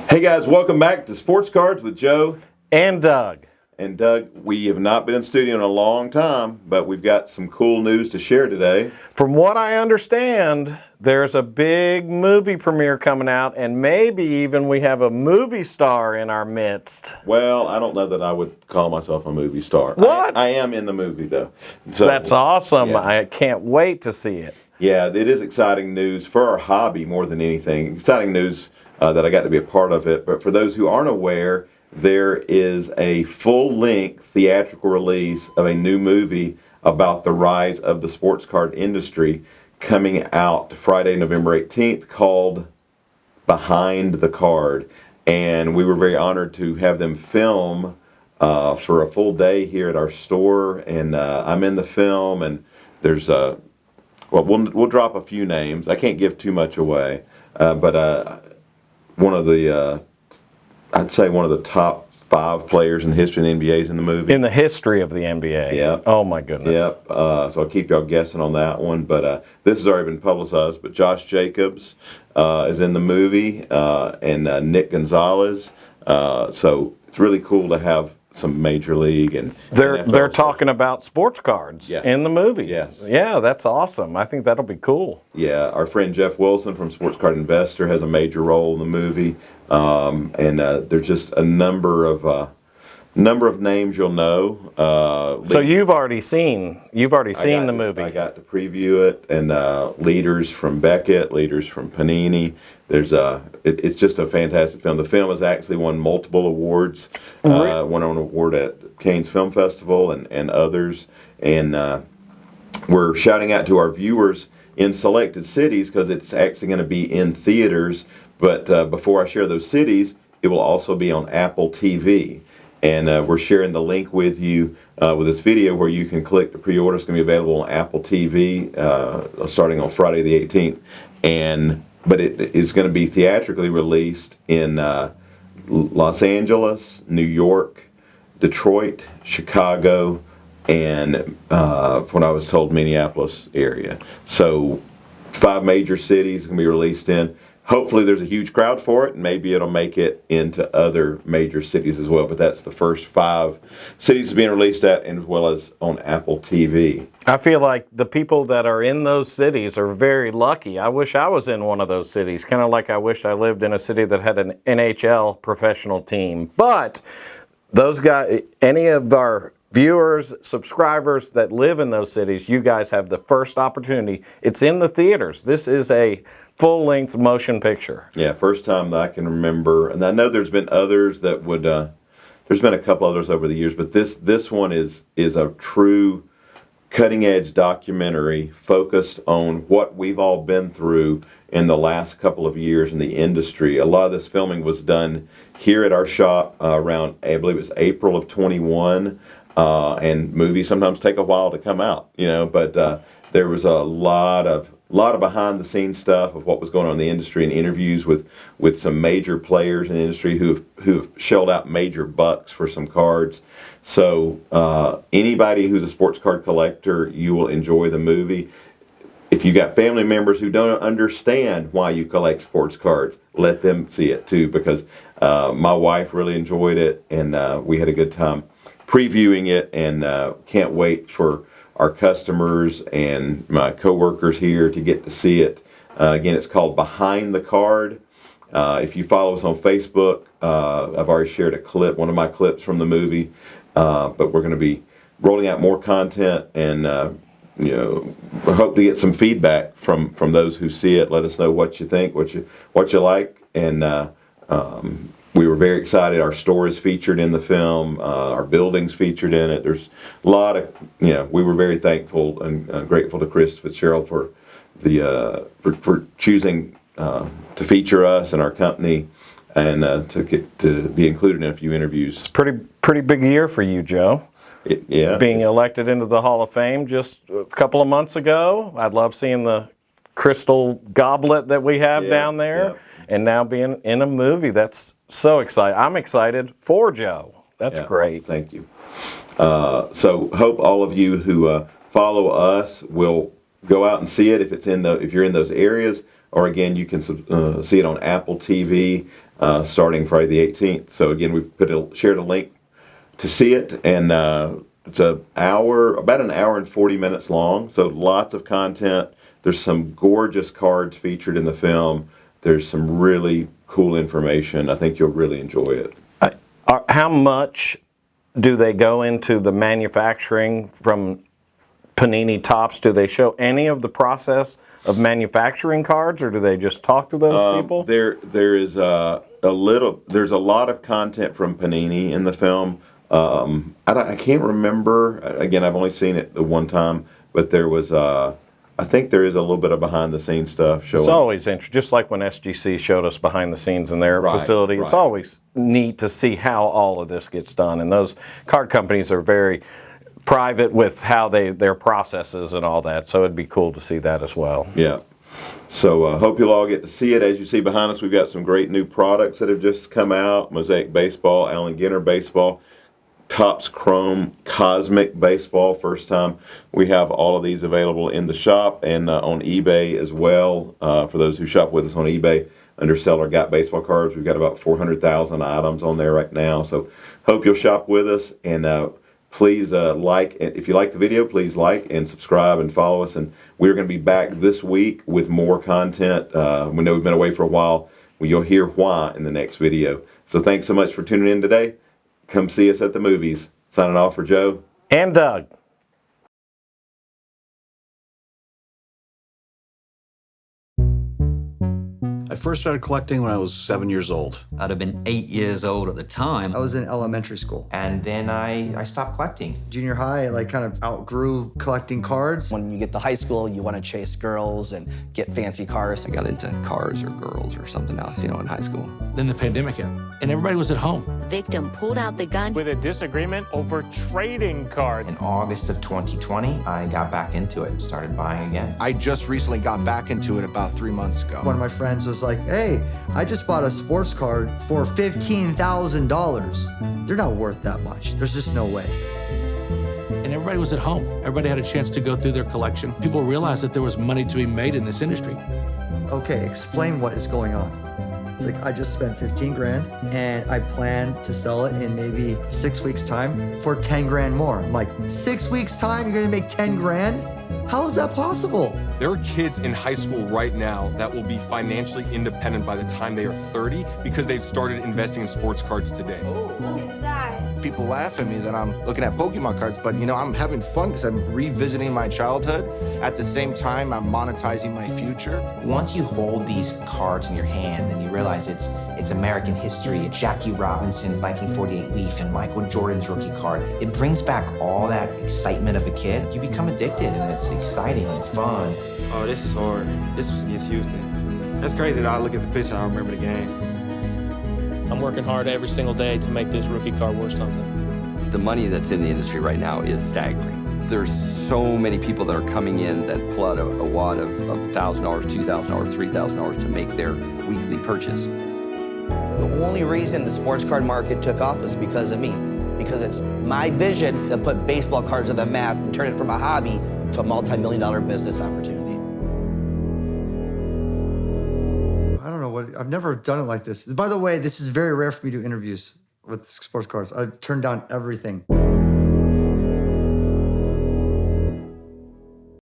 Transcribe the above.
Hey guys, welcome back to Sports Cards with Joe and Doug. And Doug, we have not been in studio in a long time, but we've got some cool news to share today. From what I understand, there's a big movie premiere coming out, and maybe even we have a movie star in our midst. Well, I don't know that I would call myself a movie star. What? I am in the movie, though. So, that's awesome. Yeah. I can't wait to see it. Yeah, it is exciting news for our hobby more than anything. Exciting news that I got to be a part of it. But for those who aren't aware, there is a full-length theatrical release of a new movie about the rise of the sports card industry coming out Friday, November 18th, called Behind the Card. And we were very honored to have them film for a full day here at our store. And I'm in the film, and there's we'll drop a few names. I can't give too much away, but one of the I'd say one of the top 5 players in the history of the NBA is in the movie. In the history of the NBA. Yeah. Oh my goodness. Yep. So I'll keep y'all guessing on that one. But this has already been publicized. But Josh Jacobs is in the movie, and Nick Gonzalez. So it's really cool to have some major league and they're talking about sports cards in the movie. Yes. Yeah, that's awesome. I think that'll be cool. Yeah, our friend Geoff Wilson from Sports Card Investor has a major role in the movie, and there's just a number of names you'll know. So you've already seen the movie. I got to preview it, and leaders from Beckett, leaders from Panini. There's it's just a fantastic film. The film has actually won multiple awards. Won an award at Cannes Film Festival and others. And we're shouting out to our viewers in selected cities because it's actually going to be in theaters. But before I share those cities, it will also be on Apple TV. And we're sharing the link with you with this video where you can click to pre-order. It's going to be available on Apple TV starting on Friday the 18th. But it's going to be theatrically released in Los Angeles, New York, Detroit, Chicago, and what I was told, Minneapolis area. So 5 major cities going to be released in. Hopefully there's a huge crowd for it, and maybe it'll make it into other major cities as well. But that's the first 5 cities being released at, as well as on Apple TV. I feel like the people that are in those cities are very lucky. I wish I was in one of those cities, kind of like I wish I lived in a city that had an NHL professional team. But those guys, any of our viewers, subscribers that live in those cities, you guys have the first opportunity. It's in the theaters. This is a full-length motion picture. Yeah, first time that I can remember. And I know there's been others that would, there's been a couple others over the years, but this one is a true cutting-edge documentary focused on what we've all been through in the last couple of years in the industry. A lot of this filming was done here at our shop around, I believe it was April of 21, and movies sometimes take a while to come out, but there was a lot of behind the scenes stuff of what was going on in the industry and interviews with some major players in the industry who've shelled out major bucks for some cards. So anybody who's a sports card collector, you will enjoy the movie. If you got family members who don't understand why you collect sports cards, let them see it too, because my wife really enjoyed it, and we had a good time previewing it, and can't wait for our customers and my coworkers here to get to see it. Again, it's called Behind the Card. If you follow us on Facebook, I've already shared a clip, one of my clips from the movie, but we're going to be rolling out more content, and hope to get some feedback from those who see it. Let us know what you think, what you like, and we were very excited. Our store is featured in the film. Our building's featured in it. There's a lot of, we were very thankful and grateful to Chris Fitzgerald for for choosing to feature us and our company, and to get to be included in a few interviews. It's pretty big year for you, Joe. Yeah. Being elected into the Hall of Fame just a couple of months ago. I'd love seeing the crystal goblet that we have down there, and now being in a movie. That's so exciting. I'm excited for Joe. That's great. Thank you. So hope all of you who follow us will go out and see it if you're in those areas, or again, you can see it on Apple TV. starting Friday the 18th. So again, we've shared a link to see it, and it's about an hour and 40 minutes long. So lots of content. There's some gorgeous cards featured in the film. There's some really cool information. I think you'll really enjoy it. How much do they go into the manufacturing from Panini Topps? Do they show any of the process of manufacturing cards, or do they just talk to those people? There's a lot of content from Panini in the film. I can't remember. Again, I've only seen it the one time, but there was I think there is a little bit of behind the scenes stuff showing. It's always interesting, just like when SGC showed us behind the scenes in their facility. Right. It's always neat to see how all of this gets done, and those card companies are very private with how their processes and all that, so it'd be cool to see that as well. Yeah. So hope you'll all get to see it. As you see behind us, we've got some great new products that have just come out. Mosaic Baseball, Allen Ginter Baseball, Topps Chrome Cosmic Baseball. First time we have all of these available in the shop and on eBay as well. For those who shop with us on eBay, under seller GotBaseballCards, we've got about 400,000 items on there right now. So hope you'll shop with us, and please if you like the video, please like and subscribe and follow us. And we're going to be back this week with more content. We know we've been away for a while. Well, you'll hear why in the next video. So thanks so much for tuning in today. Come see us at the movies. Signing off for Joe. And Doug. I first started collecting when I was 7 years old. I'd have been 8 years old at the time. I was in elementary school. And then I stopped collecting. Junior high, I kind of outgrew collecting cards. When you get to high school, you want to chase girls and get fancy cars. I got into cars or girls or something else, in high school. Then the pandemic hit, and everybody was at home. Victim pulled out the gun with a disagreement over trading cards. In August of 2020, I got back into it and started buying again. I just recently got back into it about 3 months ago. One of my friends was like, hey, I just bought a sports card for $15,000. They're not worth that much. There's just no way. And everybody was at home. Everybody had a chance to go through their collection. People realized that there was money to be made in this industry. Okay, explain what is going on. It's like, I just spent 15 grand and I plan to sell it in maybe 6 weeks time for 10 grand more. I'm like, 6 weeks time, you're gonna make 10 grand? How is that possible? There are kids in high school right now that will be financially independent by the time they are 30 because they've started investing in sports cards today. Oh, look at that. People laugh at me that I'm looking at Pokemon cards, but I'm having fun because I'm revisiting my childhood. At the same time, I'm monetizing my future. Once you hold these cards in your hand and you realize it's American history, Jackie Robinson's 1948 Leaf and Michael Jordan's rookie card, it brings back all that excitement of a kid. You become addicted and it's exciting and fun. Oh, this is hard. This was against Houston. That's crazy that I look at the picture and I remember the game. I'm working hard every single day to make this rookie card worth something. The money that's in the industry right now is staggering. There's so many people that are coming in that pull out a wad of $1,000, $2,000, $3,000 to make their weekly purchase. The only reason the sports card market took off was because of me. Because it's my vision that put baseball cards on the map and turn it from a hobby to a multi-million-dollar business opportunity. I don't know I've never done it like this. By the way, this is very rare for me to do interviews with sports cards. I've turned down everything.